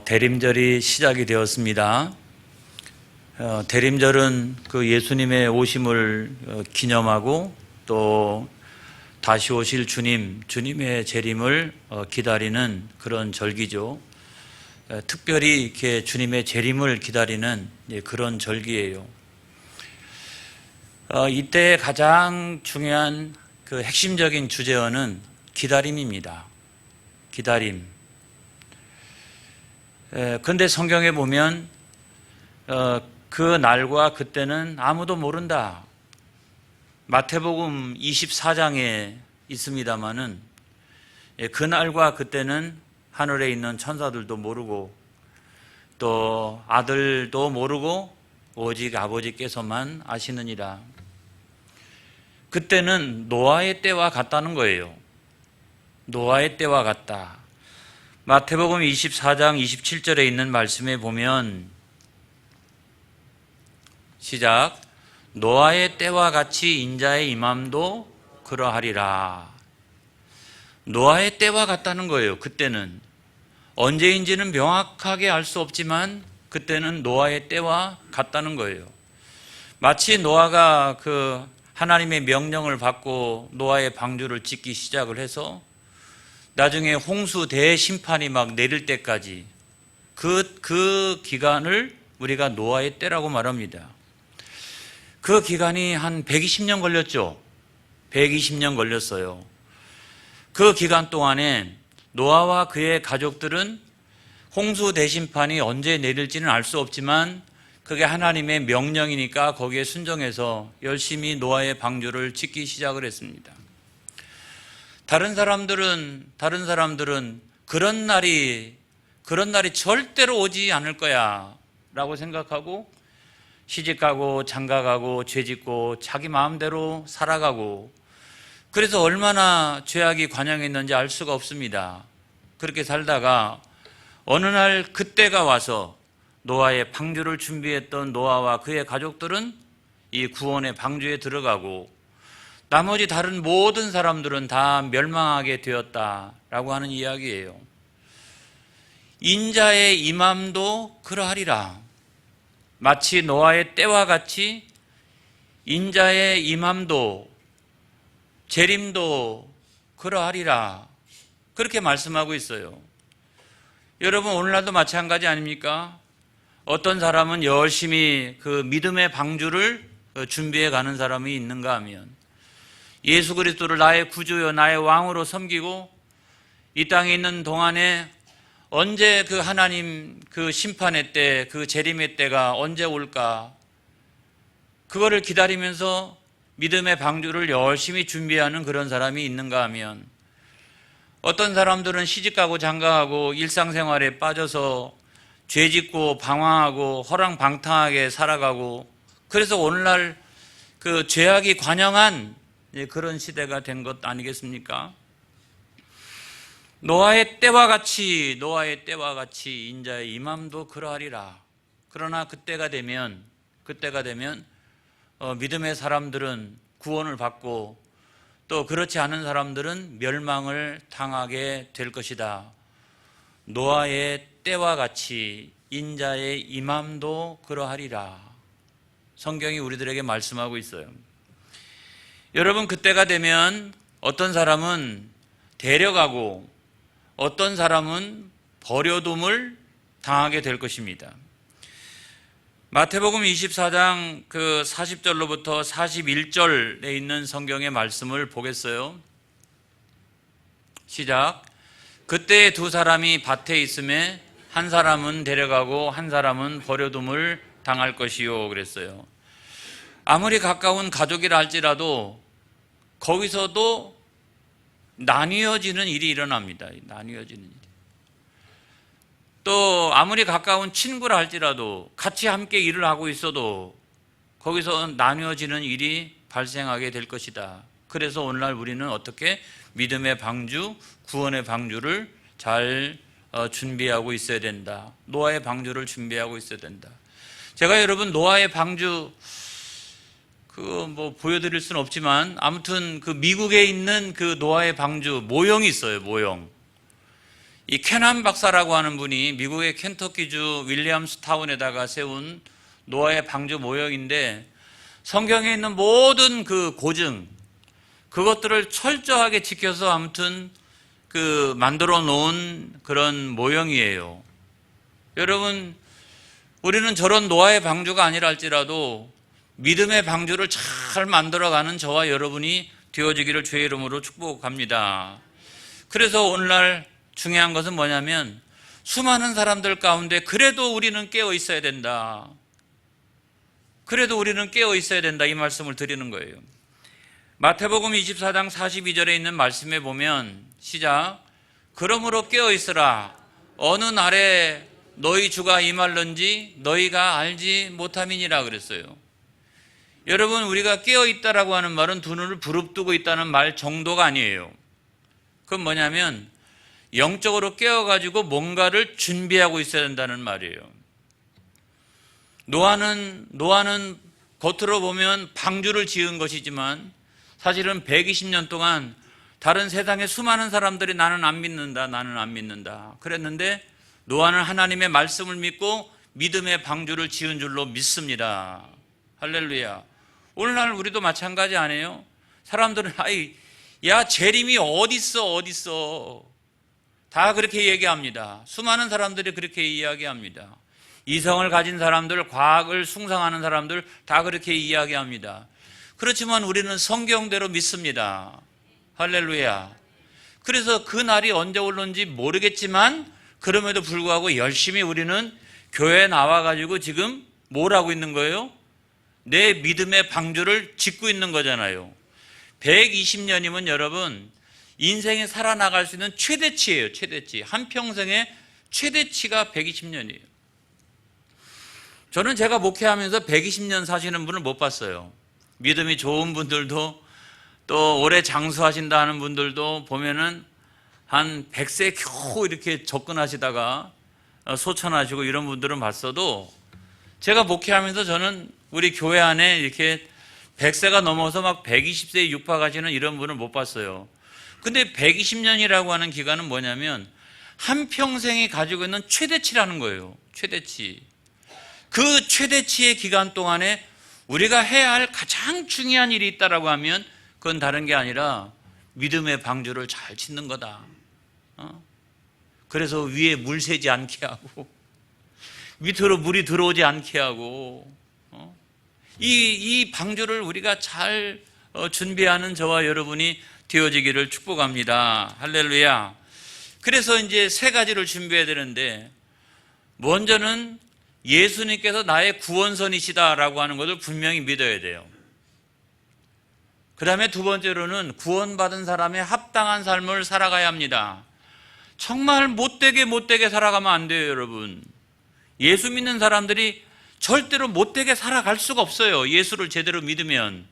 대림절이 시작이 되었습니다. 대림절은 그 예수님의 오심을 기념하고 또 다시 오실 주님의 재림을 기다리는 그런 절기죠. 특별히 이렇게 주님의 재림을 기다리는 그런 절기예요. 이때 가장 중요한 그 핵심적인 주제어는 기다림입니다. 기다림. 그런데 성경에 보면 그 날과 그때는 아무도 모른다. 마태복음 24장에 있습니다마는 그 날과 그때는 하늘에 있는 천사들도 모르고 또 아들도 모르고 오직 아버지께서만 아시느니라. 그때는 노아의 때와 같다는 거예요. 노아의 때와 같다. 마태복음 24장 27절에 있는 말씀에 보면 시작. 노아의 때와 같이 인자의 임함도 그러하리라. 노아의 때와 같다는 거예요. 그때는 언제인지는 명확하게 알 수 없지만 그때는 노아의 때와 같다는 거예요. 마치 노아가 그 하나님의 명령을 받고 노아의 방주를 짓기 시작을 해서 나중에 홍수 대심판이 막 내릴 때까지 그 기간을 우리가 노아의 때라고 말합니다. 그 기간이 한 120년 걸렸죠. 120년 걸렸어요. 그 기간 동안에 노아와 그의 가족들은 홍수 대심판이 언제 내릴지는 알 수 없지만 그게 하나님의 명령이니까 거기에 순종해서 열심히 노아의 방주를 짓기 시작을 했습니다. 다른 사람들은 그런 날이 절대로 오지 않을 거야 라고 생각하고 시집가고 장가가고 죄짓고 자기 마음대로 살아가고 그래서 얼마나 죄악이 관영했는지 알 수가 없습니다. 그렇게 살다가 어느 날 그때가 와서 노아의 방주를 준비했던 노아와 그의 가족들은 이 구원의 방주에 들어가고 나머지 다른 모든 사람들은 다 멸망하게 되었다라고 하는 이야기예요. 인자의 임함도 그러하리라. 마치 노아의 때와 같이 인자의 임함도 재림도 그러하리라. 그렇게 말씀하고 있어요. 여러분 오늘날도 마찬가지 아닙니까? 어떤 사람은 열심히 그 믿음의 방주를 준비해 가는 사람이 있는가 하면 예수 그리스도를 나의 구주요 나의 왕으로 섬기고 이 땅에 있는 동안에 언제 그 하나님 그 심판의 때, 그 재림의 때가 언제 올까? 그거를 기다리면서 믿음의 방주를 열심히 준비하는 그런 사람이 있는가 하면 어떤 사람들은 시집가고 장가가고 일상생활에 빠져서 죄짓고 방황하고 허랑방탕하게 살아가고 그래서 오늘날 그 죄악이 관영한 그런 시대가 된 것 아니겠습니까? 노아의 때와 같이 인자의 임함도 그러하리라. 그러나 그때가 되면 믿음의 사람들은 구원을 받고 또 그렇지 않은 사람들은 멸망을 당하게 될 것이다. 노아의 때와 같이 인자의 임함도 그러하리라. 성경이 우리들에게 말씀하고 있어요. 여러분 그때가 되면 어떤 사람은 데려가고 어떤 사람은 버려둠을 당하게 될 것입니다. 마태복음 24장 그 40절로부터 41절에 있는 성경의 말씀을 보겠어요. 시작. 그때 두 사람이 밭에 있음에 한 사람은 데려가고 한 사람은 버려둠을 당할 것이요 그랬어요. 아무리 가까운 가족이라 할지라도 거기서도 나뉘어지는 일이 일어납니다. 나뉘어지는 일이. 또 아무리 가까운 친구라 할지라도 같이 함께 일을 하고 있어도 거기서 나뉘어지는 일이 발생하게 될 것이다. 그래서 오늘날 우리는 어떻게 믿음의 방주, 구원의 방주를 잘 준비하고 있어야 된다. 노아의 방주를 준비하고 있어야 된다. 제가 여러분 노아의 방주 보여드릴 수는 없지만 아무튼 그 미국에 있는 그 노아의 방주 모형이 있어요. 모형. 이 캐난 박사라고 하는 분이 미국의 켄터키주 윌리엄스타운에다가 세운 노아의 방주 모형인데, 성경에 있는 모든 그 고증, 그것들을 철저하게 지켜서 아무튼 그 만들어 놓은 그런 모형이에요. 여러분, 우리는 저런 노아의 방주가 아니라 할지라도 믿음의 방주를 잘 만들어가는 저와 여러분이 되어지기를 주의 이름으로 축복합니다. 그래서 오늘날 중요한 것은 뭐냐면, 수많은 사람들 가운데 그래도 우리는 깨어 있어야 된다. 그래도 우리는 깨어 있어야 된다. 이 말씀을 드리는 거예요. 마태복음 24장 42절에 있는 말씀에 보면, 시작. 그러므로 깨어 있으라. 어느 날에 너희 주가 임할런지 너희가 알지 못함이니라 그랬어요. 여러분, 우리가 깨어 있다라고 하는 말은 두 눈을 부릅뜨고 있다는 말 정도가 아니에요. 그건 뭐냐면 영적으로 깨어가지고 뭔가를 준비하고 있어야 된다는 말이에요. 노아는 겉으로 보면 방주를 지은 것이지만 사실은 120년 동안 다른 세상의 수많은 사람들이 나는 안 믿는다 그랬는데, 노아는 하나님의 말씀을 믿고 믿음의 방주를 지은 줄로 믿습니다. 할렐루야. 오늘날 우리도 마찬가지 아니에요? 사람들은 야 재림이 어딨어 다 그렇게 얘기합니다. 수많은 사람들이 그렇게 이야기합니다. 이성을 가진 사람들, 과학을 숭상하는 사람들 다 그렇게 이야기합니다. 그렇지만 우리는 성경대로 믿습니다. 할렐루야. 그래서 그 날이 언제 올는지 모르겠지만 그럼에도 불구하고 열심히 우리는 교회에 나와가지고 지금 뭘 하고 있는 거예요? 내 믿음의 방주를 짓고 있는 거잖아요. 120년이면 여러분, 인생에 살아나갈 수 있는 최대치예요. 최대치. 한평생의 최대치가 120년이에요. 저는 제가 목회하면서 120년 사시는 분을 못 봤어요. 믿음이 좋은 분들도, 또 오래 장수하신다 하는 분들도 보면은 한 100세 겨우 이렇게 접근하시다가 소천하시고 이런 분들은 봤어도, 제가 목회하면서 저는 우리 교회 안에 이렇게 100세가 넘어서 막 120세에 육박하시는 이런 분을 못 봤어요. 근데 120년이라고 하는 기간은 뭐냐면 한평생이 가지고 있는 최대치라는 거예요. 최대치. 그 최대치의 기간 동안에 우리가 해야 할 가장 중요한 일이 있다라고 하면 그건 다른 게 아니라 믿음의 방주를 잘 짓는 거다. 그래서 위에 물 새지 않게 하고 밑으로 물이 들어오지 않게 하고 이 방주를 우리가 잘 준비하는 저와 여러분이 되어지기를 축복합니다. 할렐루야. 그래서 이제 세 가지를 준비해야 되는데, 먼저는 예수님께서 나의 구원선이시다라고 하는 것을 분명히 믿어야 돼요. 그 다음에 두 번째로는 구원받은 사람의 합당한 삶을 살아가야 합니다. 정말 못되게 살아가면 안 돼요, 여러분. 예수 믿는 사람들이 절대로 못되게 살아갈 수가 없어요. 예수를 제대로 믿으면.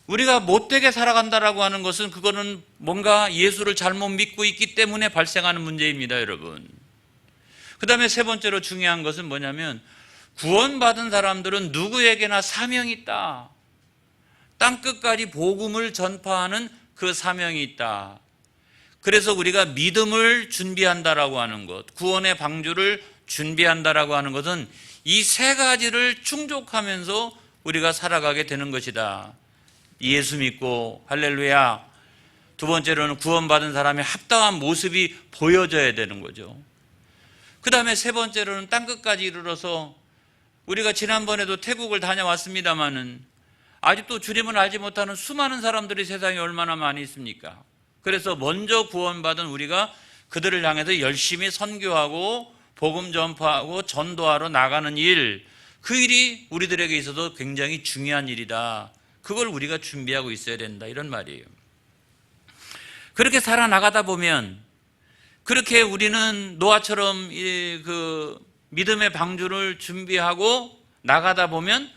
우리가 못되게 살아간다라고 하는 것은 그거는 뭔가 예수를 잘못 믿고 있기 때문에 발생하는 문제입니다, 여러분. 그 다음에 세 번째로 중요한 것은 뭐냐면, 구원받은 사람들은 누구에게나 사명이 있다. 땅끝까지 복음을 전파하는 그 사명이 있다. 그래서 우리가 믿음을 준비한다라고 하는 것, 구원의 방주를 준비한다라고 하는 것은 이 세 가지를 충족하면서 우리가 살아가게 되는 것이다. 예수 믿고, 할렐루야. 두 번째로는 구원받은 사람의 합당한 모습이 보여져야 되는 거죠. 그 다음에 세 번째로는 땅끝까지 이르러서, 우리가 지난번에도 태국을 다녀왔습니다마는 아직도 주님을 알지 못하는 수많은 사람들이 세상에 얼마나 많이 있습니까? 그래서 먼저 구원받은 우리가 그들을 향해서 열심히 선교하고 복음 전파하고 전도하러 나가는 일, 그 일이 우리들에게 있어서 굉장히 중요한 일이다. 그걸 우리가 준비하고 있어야 된다, 이런 말이에요. 그렇게 살아나가다 보면, 그렇게 우리는 노아처럼 그 믿음의 방주를 준비하고 나가다 보면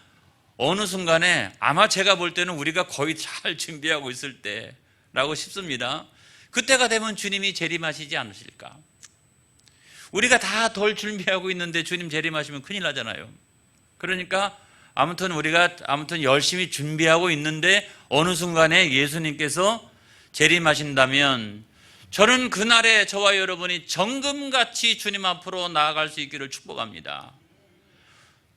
어느 순간에, 아마 제가 볼 때는 우리가 거의 잘 준비하고 있을 때라고 싶습니다. 그때가 되면 주님이 재림하시지 않으실까? 우리가 다 덜 준비하고 있는데 주님 재림하시면 큰일 나잖아요. 그러니까 우리가 열심히 준비하고 있는데 어느 순간에 예수님께서 재림하신다면 저는 그날에 저와 여러분이 정금같이 주님 앞으로 나아갈 수 있기를 축복합니다.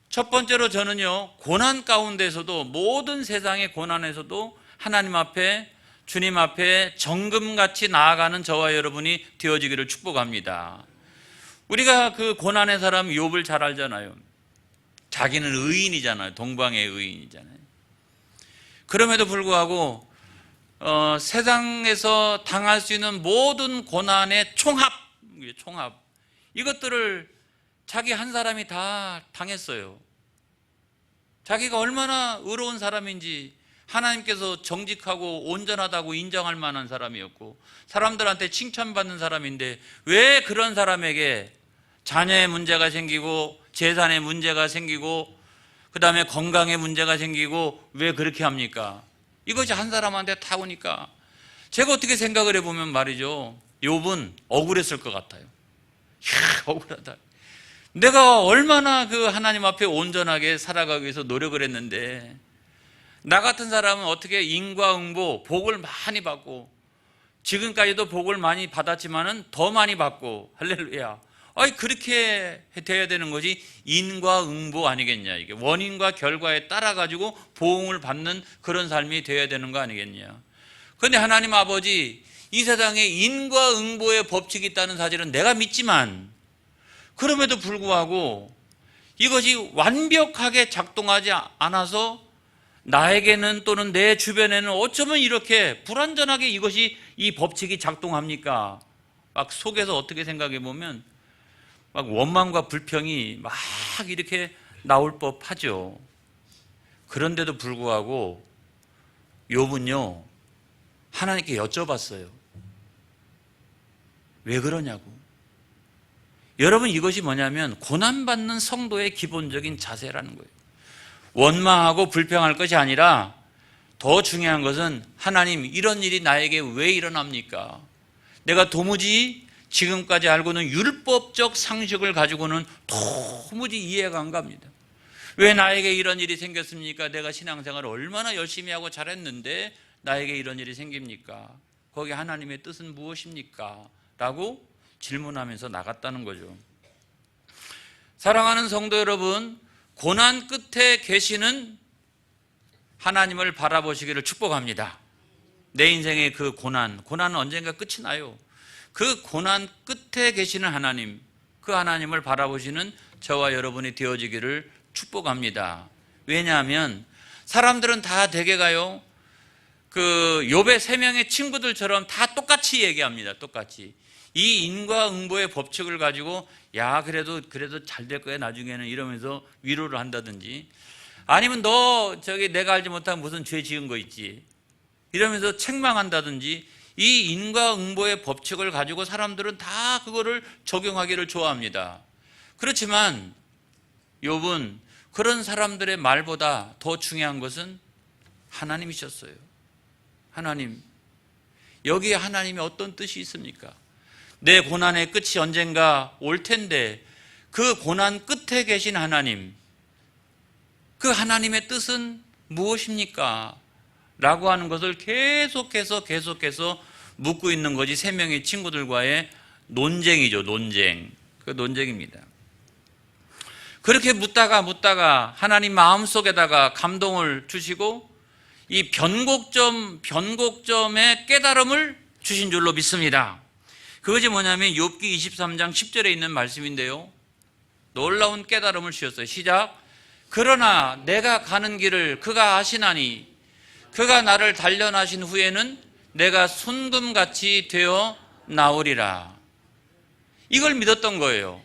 첫 번째로 저는요, 고난 가운데서도, 모든 세상의 고난에서도 하나님 앞에, 주님 앞에 정금같이 나아가는 저와 여러분이 되어지기를 축복합니다. 우리가 그 고난의 사람 욥을 잘 알잖아요. 자기는 의인이잖아요. 동방의 의인이잖아요. 그럼에도 불구하고 세상에서 당할 수 있는 모든 고난의 총합, 이것들을 자기 한 사람이 다 당했어요. 자기가 얼마나 의로운 사람인지 하나님께서 정직하고 온전하다고 인정할 만한 사람이었고 사람들한테 칭찬받는 사람인데 왜 그런 사람에게 자녀의 문제가 생기고 재산의 문제가 생기고 그 다음에 건강의 문제가 생기고 왜 그렇게 합니까? 이것이 한 사람한테 다 오니까 제가 어떻게 생각을 해보면 말이죠, 욥은 억울했을 것 같아요. 이야, 억울하다. 내가 얼마나 그 하나님 앞에 온전하게 살아가기 위해서 노력을 했는데 나 같은 사람은 어떻게 인과응보 복을 많이 받고 지금까지도 복을 많이 받았지만은 더 많이 받고 할렐루야. 아니 그렇게 돼야 되는 거지. 인과응보 아니겠냐. 이게 원인과 결과에 따라 가지고 보응을 받는 그런 삶이 돼야 되는 거 아니겠냐. 그런데 하나님 아버지, 이 세상에 인과응보의 법칙이 있다는 사실은 내가 믿지만 그럼에도 불구하고 이것이 완벽하게 작동하지 않아서 나에게는 또는 내 주변에는 어쩌면 이렇게 불완전하게 이것이 이 법칙이 작동합니까? 막 속에서 어떻게 생각해 보면 막 원망과 불평이 막 이렇게 나올 법하죠. 그런데도 불구하고 욥은요, 하나님께 여쭤봤어요. 왜 그러냐고. 여러분, 이것이 뭐냐면 고난받는 성도의 기본적인 자세라는 거예요. 원망하고 불평할 것이 아니라 더 중요한 것은 하나님, 이런 일이 나에게 왜 일어납니까? 내가 도무지 지금까지 알고는 율법적 상식을 가지고는 도무지 이해가 안 갑니다. 왜 나에게 이런 일이 생겼습니까? 내가 신앙생활을 얼마나 열심히 하고 잘했는데 나에게 이런 일이 생깁니까? 거기 하나님의 뜻은 무엇입니까? 라고 질문하면서 나갔다는 거죠. 사랑하는 성도 여러분, 고난 끝에 계시는 하나님을 바라보시기를 축복합니다. 내 인생의 그 고난은 언젠가 끝이 나요. 그 고난 끝에 계시는 하나님, 그 하나님을 바라보시는 저와 여러분이 되어지기를 축복합니다. 왜냐하면 사람들은 다 대개가요, 그 욥의 3명의 친구들처럼 다 똑같이 얘기합니다. 똑같이. 이 인과응보의 법칙을 가지고 야 그래도 잘 될 거야 나중에는, 이러면서 위로를 한다든지, 아니면 너 내가 알지 못한 무슨 죄 지은 거 있지, 이러면서 책망한다든지, 이 인과응보의 법칙을 가지고 사람들은 다 그거를 적용하기를 좋아합니다. 그렇지만 욥은 그런 사람들의 말보다 더 중요한 것은 하나님이셨어요. 하나님, 여기에 하나님이 어떤 뜻이 있습니까? 내 고난의 끝이 언젠가 올 텐데 그 고난 끝에 계신 하나님, 그 하나님의 뜻은 무엇입니까? 라고 하는 것을 계속해서 묻고 있는 것이 3명의 친구들과의 논쟁이죠. 그 논쟁입니다. 그렇게 묻다가 하나님 마음속에다가 감동을 주시고 이 변곡점의 깨달음을 주신 줄로 믿습니다. 그것이 뭐냐면 욥기 23장 10절에 있는 말씀인데요, 놀라운 깨달음을 주셨어요. 시작. 그러나 내가 가는 길을 그가 아시나니 그가 나를 단련하신 후에는 내가 순금같이 되어 나오리라. 이걸 믿었던 거예요.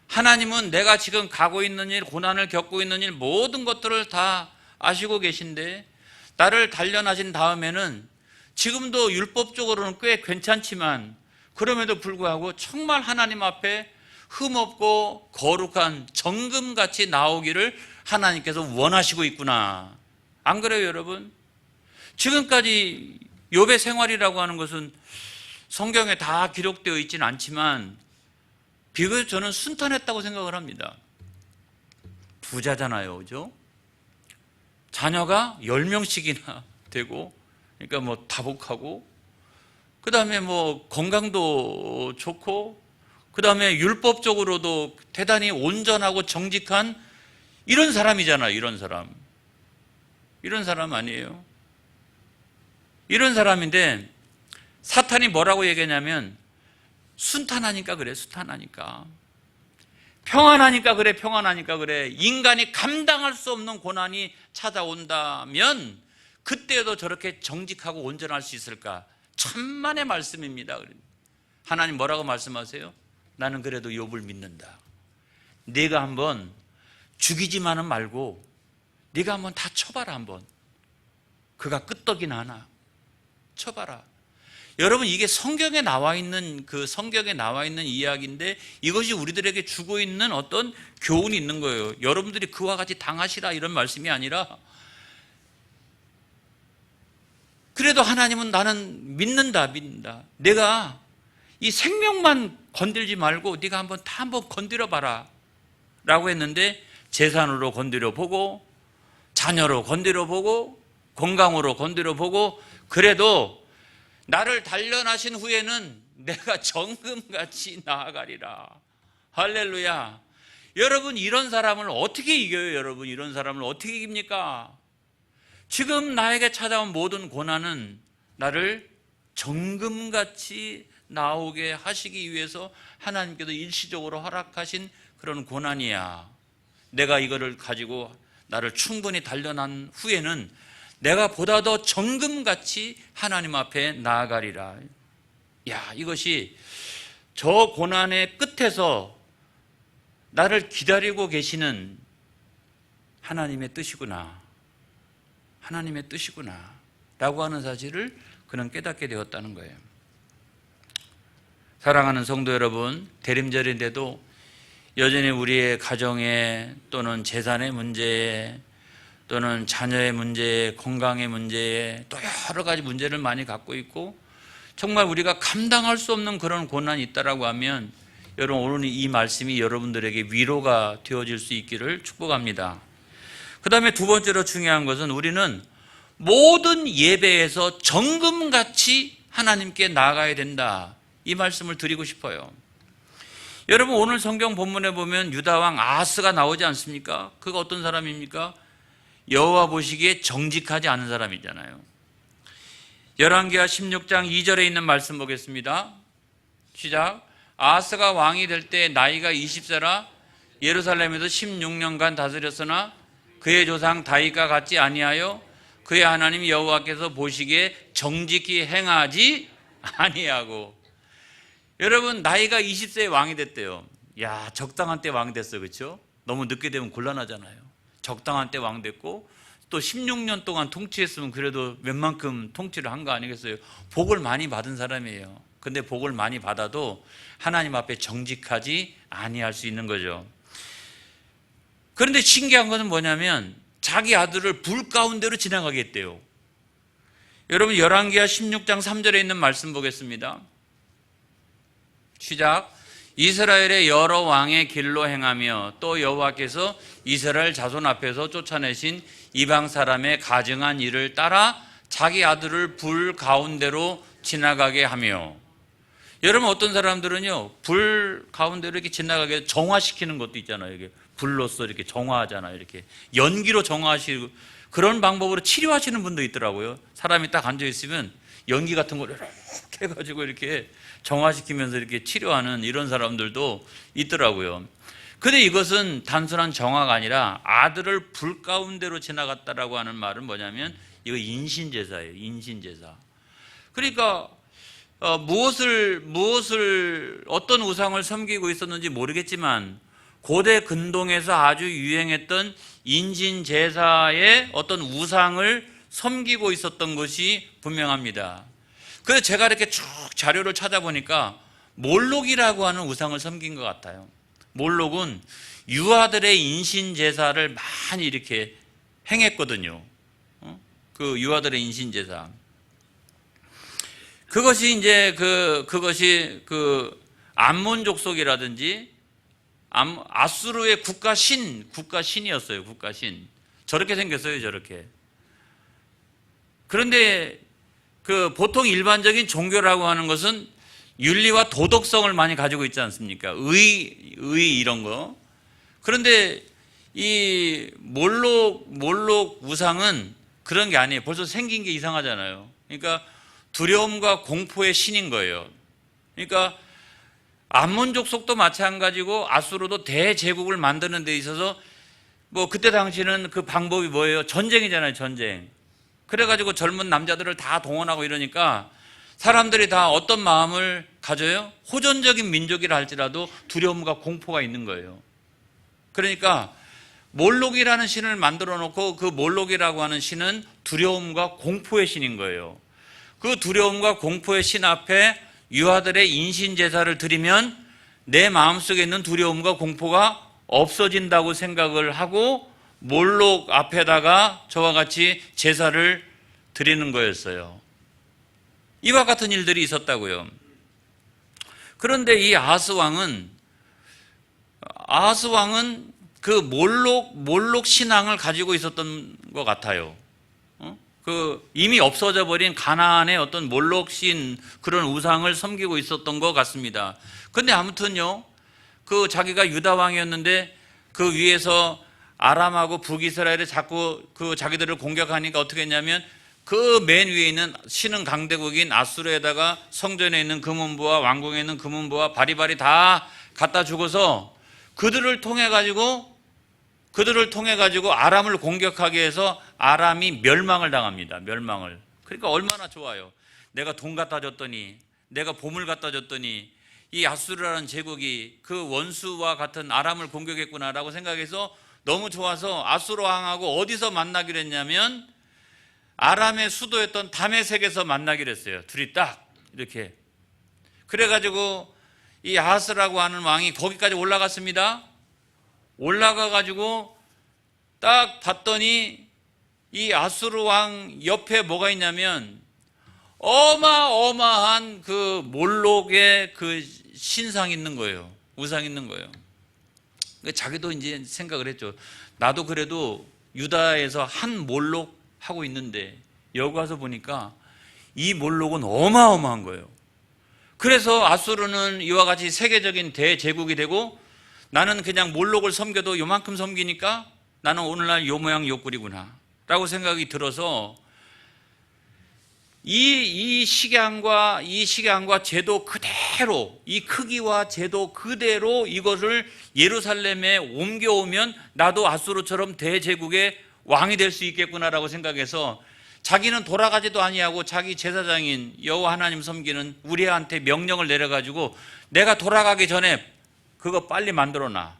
하나님은 내가 지금 가고 있는 일, 고난을 겪고 있는 일, 모든 것들을 다 아시고 계신데 나를 단련하신 다음에는 지금도 율법적으로는 꽤 괜찮지만 그럼에도 불구하고 정말 하나님 앞에 흠없고 거룩한 정금같이 나오기를 하나님께서 원하시고 있구나. 안 그래요, 여러분? 지금까지 욥의 생활이라고 하는 것은 성경에 다 기록되어 있지는 않지만 비교적 저는 순탄했다고 생각을 합니다. 부자잖아요, 그죠? 자녀가 10명씩이나 되고, 그러니까 뭐 다복하고, 그 다음에 뭐 건강도 좋고, 그 다음에 율법적으로도 대단히 온전하고 정직한 이런 사람이잖아요. 이런 사람. 이런 사람 아니에요? 이런 사람인데 사탄이 뭐라고 얘기하냐면 순탄하니까 그래, 순탄하니까. 평안하니까 그래, 평안하니까 그래. 인간이 감당할 수 없는 고난이 찾아온다면 그때도 저렇게 정직하고 온전할 수 있을까? 천만의 말씀입니다. 하나님 뭐라고 말씀하세요? 나는 그래도 욥을 믿는다. 네가 한번 죽이지만은 말고 네가 한번 다 쳐봐라. 한번 그가 끄떡이나 하나 쳐봐라. 여러분, 이게 성경에 나와 있는 이야기인데 이것이 우리들에게 주고 있는 어떤 교훈이 있는 거예요. 여러분들이 그와 같이 당하시라 이런 말씀이 아니라, 그래도 하나님은 나는 믿는다. 내가 이 생명만 건들지 말고 네가 한번 건드려 봐라 라고 했는데, 재산으로 건드려 보고, 자녀로 건드려 보고, 건강으로 건드려 보고, 그래도 나를 단련하신 후에는 내가 정금같이 나아가리라. 할렐루야. 여러분, 이런 사람을 어떻게 이겨요? 여러분, 이런 사람을 어떻게 이깁니까? 지금 나에게 찾아온 모든 고난은 나를 정금같이 나오게 하시기 위해서 하나님께서 일시적으로 허락하신 그런 고난이야. 내가 이거를 가지고 나를 충분히 단련한 후에는 내가 보다 더 정금같이 하나님 앞에 나아가리라. 야, 이것이 저 고난의 끝에서 나를 기다리고 계시는 하나님의 뜻이구나. 하나님의 뜻이구나 라고 하는 사실을 그는 깨닫게 되었다는 거예요. 사랑하는 성도 여러분, 대림절인데도 여전히 우리의 가정에, 또는 재산의 문제에, 또는 자녀의 문제에, 건강의 문제에, 또 여러 가지 문제를 많이 갖고 있고, 정말 우리가 감당할 수 없는 그런 고난이 있다라고 하면, 여러분, 오늘 이 말씀이 여러분들에게 위로가 되어질 수 있기를 축복합니다. 그 다음에 두 번째로 중요한 것은, 우리는 모든 예배에서 정금같이 하나님께 나아가야 된다, 이 말씀을 드리고 싶어요. 여러분, 오늘 성경 본문에 보면 유다왕 아하스가 나오지 않습니까? 그가 어떤 사람입니까? 여호와 보시기에 정직하지 않은 사람이잖아요. 열왕기하 16장 2절에 있는 말씀 보겠습니다. 시작. 아하스가 왕이 될 때 나이가 20세라 예루살렘에서 16년간 다스렸으나 그의 조상 다윗과 같지 아니하여 그의 하나님 여호와께서 보시기에 정직히 행하지 아니하고. 여러분, 나이가 20세에 왕이 됐대요. 야, 적당한 때 왕 됐어요. 그렇죠? 너무 늦게 되면 곤란하잖아요. 적당한 때 왕 됐고, 또 16년 동안 통치했으면 그래도 웬만큼 통치를 한 거 아니겠어요? 복을 많이 받은 사람이에요. 근데 복을 많이 받아도 하나님 앞에 정직하지 아니할 수 있는 거죠. 그런데 신기한 것은 뭐냐면 자기 아들을 불 가운데로 지나가게 했대요. 여러분, 열왕기하 16장 3절에 있는 말씀 보겠습니다. 시작. 이스라엘의 여러 왕의 길로 행하며 또 여호와께서 이스라엘 자손 앞에서 쫓아내신 이방 사람의 가증한 일을 따라 자기 아들을 불 가운데로 지나가게 하며. 여러분, 어떤 사람들은요, 불 가운데로 이렇게 지나가게 정화시키는 것도 있잖아요. 이게 불로서 이렇게 정화하잖아요. 이렇게 연기로 정화하시고, 그런 방법으로 치료하시는 분도 있더라고요. 사람이 딱 앉아 있으면 연기 같은 걸 이렇게 해가지고 이렇게 정화시키면서 이렇게 치료하는 이런 사람들도 있더라고요. 근데 이것은 단순한 정화가 아니라 아들을 불 가운데로 지나갔다라고 하는 말은 뭐냐면 이거 인신제사예요. 인신제사. 그러니까 어떤 우상을 섬기고 있었는지 모르겠지만 고대 근동에서 아주 유행했던 인신제사의 어떤 우상을 섬기고 있었던 것이 분명합니다. 그래서 제가 이렇게 쭉 자료를 찾아보니까 몰록이라고 하는 우상을 섬긴 것 같아요. 몰록은 유아들의 인신제사를 많이 이렇게 행했거든요. 그 유아들의 인신제사. 그것이 이제 그것이 암몬 족속이라든지 아수르의 국가신이었어요. 국가신. 저렇게 생겼어요. 저렇게. 그런데 그 보통 일반적인 종교라고 하는 것은 윤리와 도덕성을 많이 가지고 있지 않습니까? 의 이런 거. 그런데 이 몰록 우상은 그런 게 아니에요. 벌써 생긴 게 이상하잖아요. 그러니까 두려움과 공포의 신인 거예요. 그러니까 암몬 족속도 마찬가지고 아수르도 대제국을 만드는 데 있어서 뭐 그때 당시는 그 방법이 뭐예요? 전쟁이잖아요, 전쟁. 그래가지고 젊은 남자들을 다 동원하고 이러니까 사람들이 다 어떤 마음을 가져요? 호전적인 민족이라 할지라도 두려움과 공포가 있는 거예요. 그러니까 몰록이라는 신을 만들어 놓고 그 몰록이라고 하는 신은 두려움과 공포의 신인 거예요. 그 두려움과 공포의 신 앞에 유아들의 인신 제사를 드리면 내 마음속에 있는 두려움과 공포가 없어진다고 생각을 하고 몰록 앞에다가 저와 같이 제사를 드리는 거였어요. 이와 같은 일들이 있었다고요. 그런데 이 아하스 왕은 그 몰록 신앙을 가지고 있었던 것 같아요. 그 이미 없어져 버린 가나안의 어떤 몰록신 그런 우상을 섬기고 있었던 것 같습니다. 근데 아무튼요, 그 자기가 유다 왕이었는데 그 위에서 아람하고 북이스라엘이 자꾸 그 자기들을 공격하니까 어떻게 했냐면 그 맨 위에 있는 신흥 강대국인 아수르에다가 성전에 있는 금은보와 왕궁에 있는 금은보와 바리바리 다 갖다 주고서 그들을 통해 가지고 아람을 공격하게 해서 아람이 멸망을 당합니다. 멸망을. 그러니까 얼마나 좋아요. 내가 돈 갖다 줬더니, 내가 보물 갖다 줬더니 이 아수르라는 제국이 그 원수와 같은 아람을 공격했구나라고 생각해서 너무 좋아서 아수르 왕하고 어디서 만나기로 했냐면 아람의 수도였던 다메섹에서 만나기로 했어요. 둘이 딱 이렇게. 그래가지고 이 아하스라고 하는 왕이 거기까지 올라갔습니다. 올라가가지고 딱 봤더니 이 아수르 왕 옆에 뭐가 있냐면 어마어마한 그 몰록의 그 신상 있는 거예요. 우상 있는 거예요. 자기도 이제 생각을 했죠. 나도 그래도 유다에서 한 몰록 하고 있는데 여기 와서 보니까 이 몰록은 어마어마한 거예요. 그래서 아수르는 이와 같이 세계적인 대제국이 되고 나는 그냥 몰록을 섬겨도 요만큼 섬기니까 나는 오늘날 요 모양 요 꼴이구나 라고 생각이 들어서 이 식양과 제도 그대로, 이 크기와 제도 그대로 이것을 예루살렘에 옮겨오면 나도 아수르처럼 대제국의 왕이 될 수 있겠구나라고 생각해서 자기는 돌아가지도 아니하고 자기 제사장인 여호와 하나님 섬기는 우리한테 명령을 내려가지고 내가 돌아가기 전에 그거 빨리 만들어놔.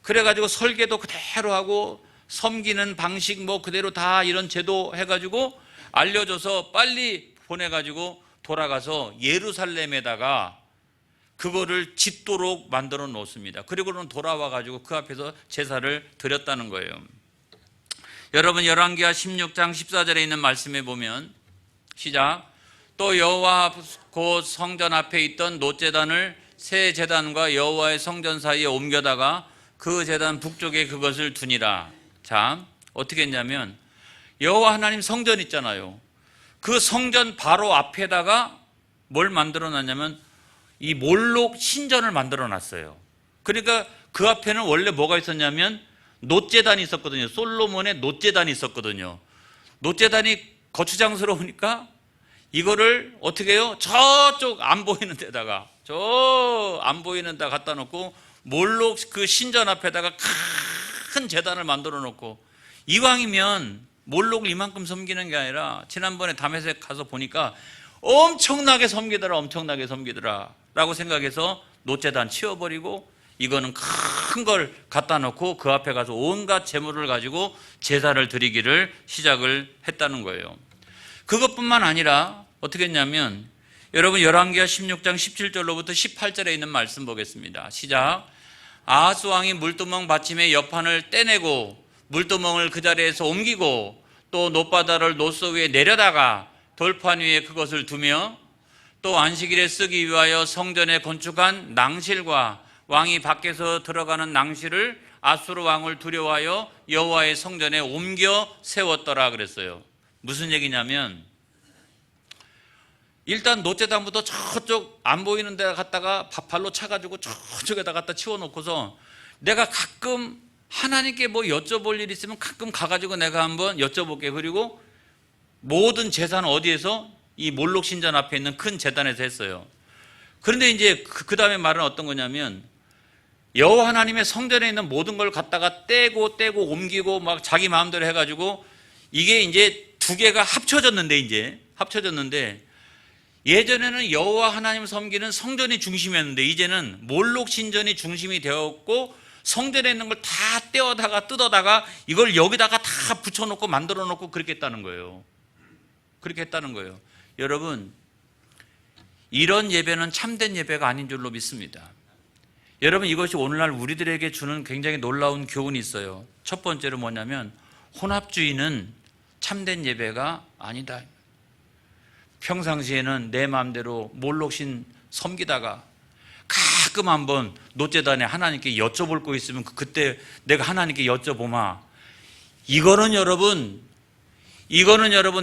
그래가지고 설계도 그대로 하고 섬기는 방식 뭐 그대로 다 이런 제도 해가지고 알려줘서 빨리 보내가지고 돌아가서 예루살렘에다가 그거를 짓도록 만들어 놓습니다. 그리고는 돌아와가지고 그 앞에서 제사를 드렸다는 거예요. 여러분 열왕기하 16장 14절에 있는 말씀에 보면 시작. 또 여호와 곧 성전 앞에 있던 놋제단을 새 제단과 여호와의 성전 사이에 옮겨다가 그 제단 북쪽에 그것을 두니라. 자, 어떻게 했냐면 여호와 하나님 성전 있잖아요. 그 성전 바로 앞에다가 뭘 만들어 놨냐면 이 몰록 신전을 만들어 놨어요. 그러니까 그 앞에는 원래 뭐가 있었냐면 놋제단이 있었거든요. 솔로몬의 놋제단이 있었거든요. 놋제단이 거추장스러우니까 이거를 어떻게 해요? 저쪽 안 보이는 데다가 저 안 보이는 데 갖다 놓고 몰록 그 신전 앞에다가 큰 제단을 만들어 놓고 이왕이면 몰록을 이만큼 섬기는 게 아니라 지난번에 다메섹 가서 보니까 엄청나게 섬기더라 라고 생각해서 놋제단 치워버리고 이거는 큰 걸 갖다 놓고 그 앞에 가서 온갖 재물을 가지고 제사를 드리기를 시작을 했다는 거예요. 그것뿐만 아니라 어떻게 했냐면 여러분 열왕기하 16장 17절로부터 18절에 있는 말씀 보겠습니다. 시작. 아하스 왕이 물두멍 받침의 옆판을 떼내고 물두멍을 그 자리에서 옮기고 또 놋바다를 놋소 위에 내려다가 돌판 위에 그것을 두며 또 안식일에 쓰기 위하여 성전에 건축한 낭실과 왕이 밖에서 들어가는 낭실을 아수르 왕을 두려워하여 여호와의 성전에 옮겨 세웠더라 그랬어요. 무슨 얘기냐면 일단 노제단부터 저쪽 안 보이는 데 갔다가 발로 차가지고 저쪽에다 갖다 치워놓고서 내가 가끔 하나님께 뭐 여쭤볼 일 있으면 가끔 가가지고 내가 한번 여쭤볼게. 그리고 모든 제사는 어디에서? 이 몰록 신전 앞에 있는 큰 제단에서 했어요. 그런데 이제 그 다음에 말은 어떤 거냐면 여호와 하나님의 성전에 있는 모든 걸 갖다가 떼고 옮기고 막 자기 마음대로 해가지고 이게 이제 두 개가 합쳐졌는데 예전에는 여호와 하나님 섬기는 성전이 중심이었는데 이제는 몰록 신전이 중심이 되었고 성전에 있는 걸 다 떼어다가 뜯어다가 이걸 여기다가 다 붙여놓고 만들어 놓고 그렇게 했다는 거예요. 여러분, 이런 예배는 참된 예배가 아닌 줄로 믿습니다. 여러분, 이것이 오늘날 우리들에게 주는 굉장히 놀라운 교훈이 있어요. 첫 번째로 뭐냐면 혼합주의는 참된 예배가 아니다. 평상시에는 내 마음대로 몰록신 섬기다가 가끔 한번 노제단에 하나님께 여쭤볼 거 있으면 그때 내가 하나님께 여쭤보마. 이거는 여러분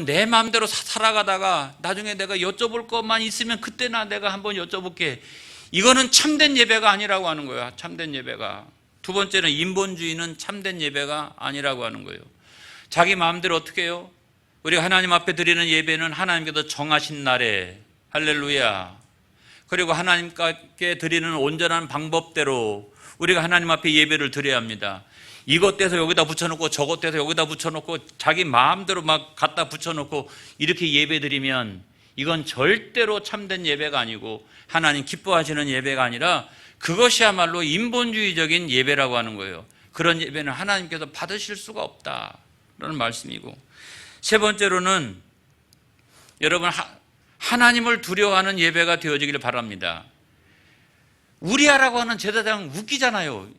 내 마음대로 살아가다가 나중에 내가 여쭤볼 것만 있으면 그때나 내가 한번 여쭤볼게. 이거는 참된 예배가 아니라고 하는 거야. 참된 예배가. 두 번째는 인본주의는 참된 예배가 아니라고 하는 거예요. 자기 마음대로 어떻게 해요? 우리가 하나님 앞에 드리는 예배는 하나님께서 정하신 날에 할렐루야. 그리고 하나님께 드리는 온전한 방법대로 우리가 하나님 앞에 예배를 드려야 합니다. 이것 떼서 여기다 붙여놓고 저것 떼서 여기다 붙여놓고 자기 마음대로 막 갖다 붙여놓고 이렇게 예배 드리면 이건 절대로 참된 예배가 아니고 하나님 기뻐하시는 예배가 아니라 그것이야말로 인본주의적인 예배라고 하는 거예요. 그런 예배는 하나님께서 받으실 수가 없다라는 말씀이고, 세 번째로는 여러분 하나님을 두려워하는 예배가 되어지기를 바랍니다. 우리아라고 하는 제사장 웃기잖아요.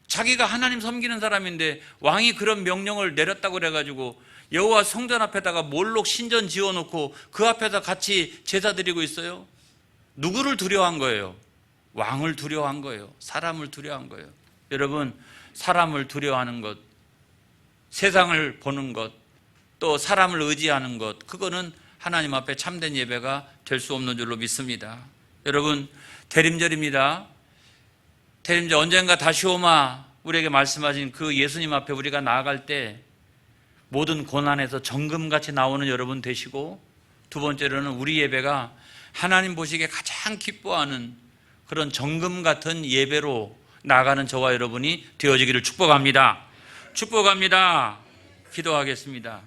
자기가 하나님 섬기는 사람인데 왕이 그런 명령을 내렸다고 그래가지고 여호와 성전 앞에다가 몰록 신전 지어놓고 그 앞에서 같이 제사 드리고 있어요. 누구를 두려워한 거예요? 왕을 두려워한 거예요. 사람을 두려워한 거예요. 여러분, 사람을 두려워하는 것, 세상을 보는 것, 또 사람을 의지하는 것, 그거는 하나님 앞에 참된 예배가 될 수 없는 줄로 믿습니다. 여러분, 대림절입니다. 대림절 언젠가 다시 오마 우리에게 말씀하신 그 예수님 앞에 우리가 나아갈 때 모든 고난에서 정금같이 나오는 여러분 되시고, 두 번째로는 우리 예배가 하나님 보시기에 가장 기뻐하는 그런 정금 같은 예배로 나아가는 저와 여러분이 되어지기를 축복합니다. 기도하겠습니다.